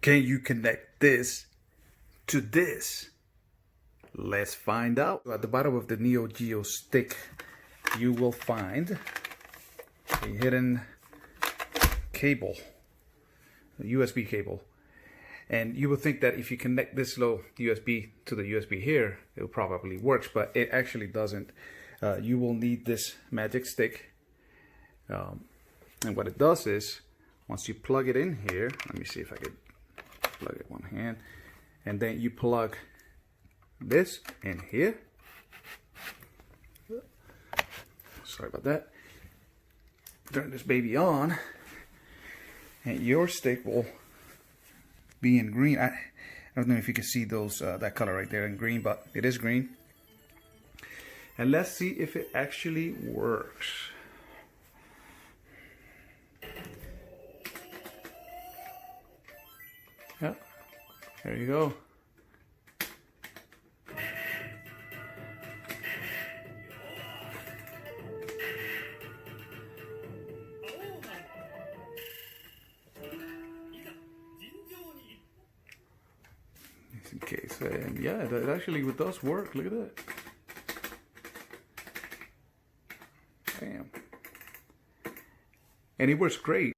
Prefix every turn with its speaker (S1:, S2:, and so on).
S1: Can you connect this to this? Let's find out. At the bottom of the Neo Geo stick, you will find a hidden cable, a USB cable. And you will think that if you connect this little USB to the USB here, it probably works, but it actually doesn't. You will need this magic stick. And what it does is, once you plug it in here, let me see if I can plug it one hand, and then you plug this in here. Sorry about that. Turn this baby on, and your stick will be in green. I don't know if you can see those that color right there in green, but it is green. And let's see if it actually works. Yeah, there you go. Just in case, and yeah, that actually does work. Look at that. Bam. And it works great.